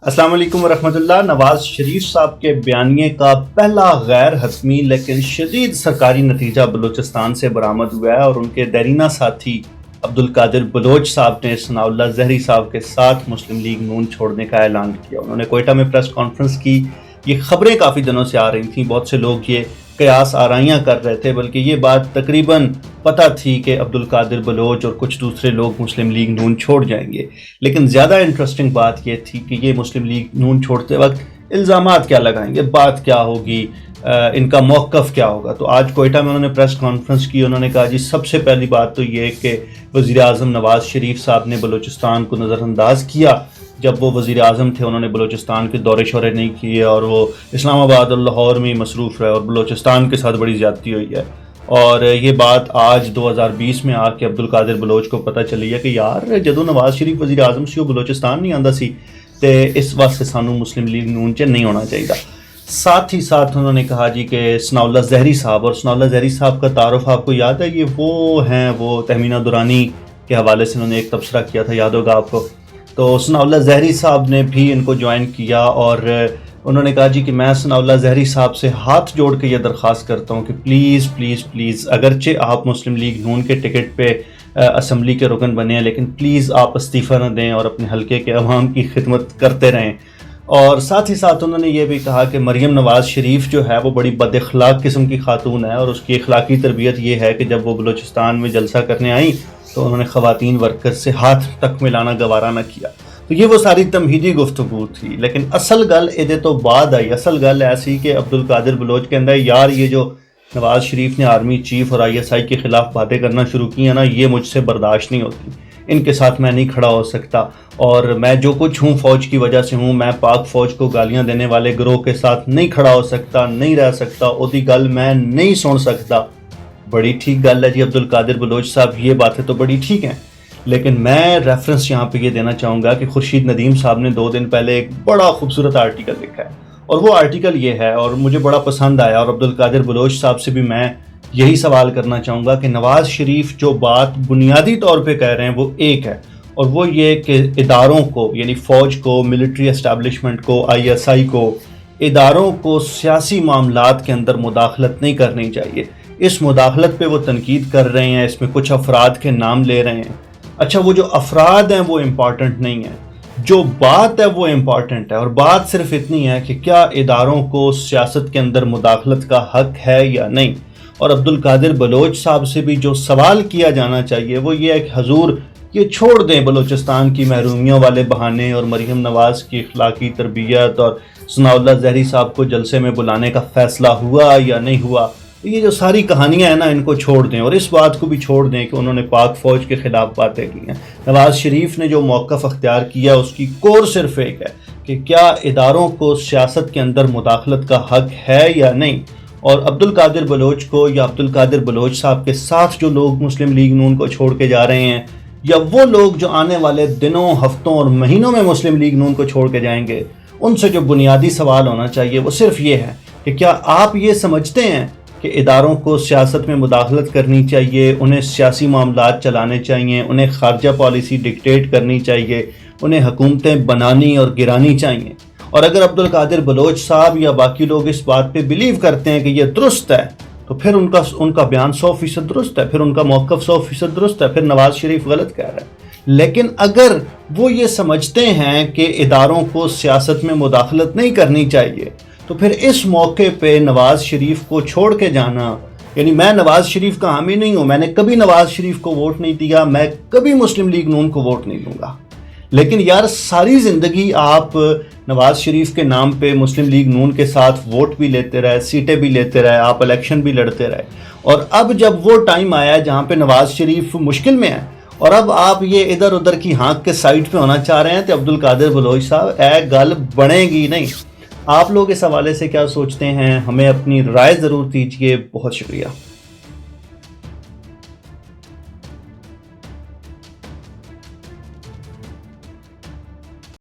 السلام علیکم ورحمۃ اللہ۔ نواز شریف صاحب کے بیانیے کا پہلا غیر حتمی لیکن شدید سرکاری نتیجہ بلوچستان سے برآمد ہوا ہے، اور ان کے دیرینہ ساتھی عبدالقادر بلوچ صاحب نے ثناء اللہ زہری صاحب کے ساتھ مسلم لیگ نون چھوڑنے کا اعلان کیا۔ انہوں نے کوئٹہ میں پریس کانفرنس کی۔ یہ خبریں کافی دنوں سے آ رہی تھیں، بہت سے لوگ یہ قیاس آرائیاں کر رہے تھے، بلکہ یہ بات تقریباً پتہ تھی کہ عبدالقادر بلوچ اور کچھ دوسرے لوگ مسلم لیگ نون چھوڑ جائیں گے۔ لیکن زیادہ انٹرسٹنگ بات یہ تھی کہ یہ مسلم لیگ نون چھوڑتے وقت الزامات کیا لگائیں گے، بات کیا ہوگی، ان کا موقف کیا ہوگا۔ تو آج کوئٹہ میں انہوں نے پریس کانفرنس کی۔ انہوں نے کہا جی سب سے پہلی بات تو یہ کہ وزیر اعظم نواز شریف صاحب نے بلوچستان کو نظر انداز کیا۔ جب وہ وزیر اعظم تھے انہوں نے بلوچستان کے دورے شورے نہیں کیے، اور وہ اسلام آباد اور لاہور میں مصروف رہے، اور بلوچستان کے ساتھ بڑی زیادتی ہوئی ہے۔ اور یہ بات آج 2020 میں آ کے عبدالقادر بلوچ کو پتہ چلی ہے کہ یار جدوں نواز شریف وزیر اعظم سی وہ بلوچستان نہیں آندا سی، تے اس واسطے سانو مسلم لیگ نون چ نہیں ہونا چاہیے۔ ساتھ ہی ساتھ انہوں نے کہا جی کہ ثناء اللہ زہری صاحب، اور ثناء اللہ زہری صاحب کا تعارف آپ کو یاد ہے، یہ وہ ہیں، وہ تہمینہ دورانی کے حوالے سے انہوں نے ایک تبصرہ کیا تھا، یاد ہوگا آپ کو۔ تو ثناء اللہ زہری صاحب نے بھی ان کو جوائن کیا، اور انہوں نے کہا جی کہ میں ثناء اللہ زہری صاحب سے ہاتھ جوڑ کے یہ درخواست کرتا ہوں کہ پلیز پلیز پلیز، اگرچہ آپ مسلم لیگ نون کے ٹکٹ پہ اسمبلی کے رکن بنے ہیں، لیکن پلیز آپ استعفیٰ نہ دیں اور اپنے حلقے کے عوام کی خدمت کرتے رہیں۔ اور ساتھ ہی ساتھ انہوں نے یہ بھی کہا کہ مریم نواز شریف جو ہے وہ بڑی بد اخلاق قسم کی خاتون ہے، اور اس کی اخلاقی تربیت یہ ہے کہ جب وہ بلوچستان میں جلسہ کرنے آئیں تو انہوں نے خواتین ورکر سے ہاتھ تک ملانا گوارا نہ کیا۔ تو یہ وہ ساری تمہیدی گفتگو تھی، لیکن اصل گل ادھے تو بعد آئی۔ اصل گل ایسی کہ عبدالقادر بلوچ کے اندر یار یہ جو نواز شریف نے آرمی چیف اور ISI کے خلاف باتیں کرنا شروع کی ہیں نا، یہ مجھ سے برداشت نہیں ہوتی، ان کے ساتھ میں نہیں کھڑا ہو سکتا، اور میں جو کچھ ہوں فوج کی وجہ سے ہوں، میں پاک فوج کو گالیاں دینے والے گروہ کے ساتھ نہیں کھڑا ہو سکتا، نہیں رہ سکتا، اودی گل میں نہیں سن سکتا۔ بڑی ٹھیک گل ہے جی عبدالقادر بلوچ صاحب، یہ باتیں تو بڑی ٹھیک ہیں، لیکن میں ریفرنس یہاں پہ یہ دینا چاہوں گا کہ خورشید ندیم صاحب نے 2 دن پہلے ایک بڑا خوبصورت آرٹیکل لکھا ہے، اور وہ آرٹیکل یہ ہے، اور مجھے بڑا پسند آیا، اور عبدالقادر بلوچ صاحب سے بھی میں یہی سوال کرنا چاہوں گا کہ نواز شریف جو بات بنیادی طور پہ کہہ رہے ہیں وہ ایک ہے، اور وہ یہ کہ اداروں کو، یعنی فوج کو، ملٹری اسٹیبلشمنٹ کو، ISI کو، اداروں کو سیاسی معاملات کے اندر مداخلت نہیں کرنی چاہیے۔ اس مداخلت پہ وہ تنقید کر رہے ہیں، اس میں کچھ افراد کے نام لے رہے ہیں۔ اچھا، وہ جو افراد ہیں وہ امپورٹنٹ نہیں ہیں، جو بات ہے وہ امپورٹنٹ ہے، اور بات صرف اتنی ہے کہ کیا اداروں کو سیاست کے اندر مداخلت کا حق ہے یا نہیں۔ اور عبدالقادر بلوچ صاحب سے بھی جو سوال کیا جانا چاہیے وہ یہ ہے کہ حضور یہ چھوڑ دیں بلوچستان کی محرومیوں والے بہانے، اور مریم نواز کی اخلاقی تربیت، اور ثناء اللہ زہری صاحب کو جلسے میں بلانے کا فیصلہ ہوا یا نہیں ہوا، یہ جو ساری کہانیاں ہیں نا ان کو چھوڑ دیں، اور اس بات کو بھی چھوڑ دیں کہ انہوں نے پاک فوج کے خلاف باتیں کی ہیں۔ نواز شریف نے جو موقف اختیار کیا اس کی کور صرف ایک ہے کہ کیا اداروں کو سیاست کے اندر مداخلت کا حق ہے یا نہیں۔ اور عبدالقادر بلوچ کو، یا عبدالقادر بلوچ صاحب کے ساتھ جو لوگ مسلم لیگ نون کو چھوڑ کے جا رہے ہیں، یا وہ لوگ جو آنے والے دنوں، ہفتوں اور مہینوں میں مسلم لیگ نون کو چھوڑ کے جائیں گے، ان سے جو بنیادی سوال ہونا چاہیے وہ صرف یہ ہے کہ کیا آپ یہ سمجھتے ہیں کہ اداروں کو سیاست میں مداخلت کرنی چاہیے، انہیں سیاسی معاملات چلانے چاہیے، انہیں خارجہ پالیسی ڈکٹیٹ کرنی چاہیے، انہیں حکومتیں بنانی اور گرانی چاہیے؟ اور اگر عبدالقادر بلوچ صاحب یا باقی لوگ اس بات پہ بلیو کرتے ہیں کہ یہ درست ہے، تو پھر ان کا بیان 100% درست ہے، پھر ان کا موقف 100% درست ہے، پھر نواز شریف غلط کہہ رہا ہے۔ لیکن اگر وہ یہ سمجھتے ہیں کہ اداروں کو سیاست میں مداخلت نہیں کرنی چاہیے، تو پھر اس موقع پہ نواز شریف کو چھوڑ کے جانا، یعنی میں نواز شریف کا حامی نہیں ہوں، میں نے کبھی نواز شریف کو ووٹ نہیں دیا، میں کبھی مسلم لیگ نون کو ووٹ نہیں دوں گا، لیکن یار ساری زندگی آپ نواز شریف کے نام پہ مسلم لیگ نون کے ساتھ ووٹ بھی لیتے رہے، سیٹیں بھی لیتے رہے، آپ الیکشن بھی لڑتے رہے، اور اب جب وہ ٹائم آیا جہاں پہ نواز شریف مشکل میں ہے، اور اب آپ یہ ادھر ادھر کی ہانک کے سائڈ پہ ہونا چاہ رہے ہیں، تو عبدالقادر بلوچ صاحب گل بنے گی نہیں۔ آپ لوگ اس حوالے سے کیا سوچتے ہیں؟ ہمیں اپنی رائے ضرور دیجیے۔ بہت شکریہ۔